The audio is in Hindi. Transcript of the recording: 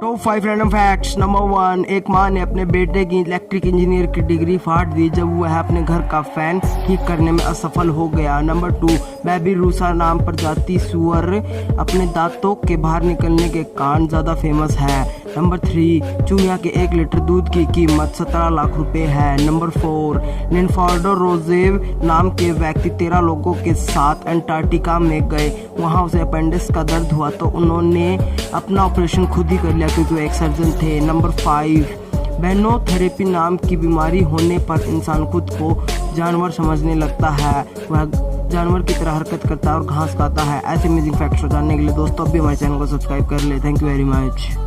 Top 5 random facts. नंबर 1, एक माँ ने अपने बेटे की इलेक्ट्रिक इंजीनियर की डिग्री फाड़ दी जब वह अपने घर का फैन ठीक करने में असफल हो गया। नंबर 2, बेबी रूसा नाम प्रजाति सुअर अपने दांतों के बाहर निकलने के कारण ज़्यादा फेमस है। नंबर 3, चूहिया के 1 लीटर दूध की कीमत 17 लाख रुपए है। नंबर 4, लिनफार्डो रोजेव नाम के व्यक्ति 13 लोगों के साथ अंटार्कटिका में गए। वहाँ उसे अपेंडिक्स का दर्द हुआ तो उन्होंने अपना ऑपरेशन खुद ही कर लिया क्योंकि वो एक सर्जन थे। नंबर 5, बेनोथेरेपी नाम की बीमारी होने पर इंसान खुद को जानवर समझने लगता है। वह जानवर की तरह हरकत करता है और घास खाता है। ऐसे अमेजिंग फैक्ट्स जानने के लिए दोस्तों अभी हमारे चैनल को सब्सक्राइब कर ले। Thank you very much.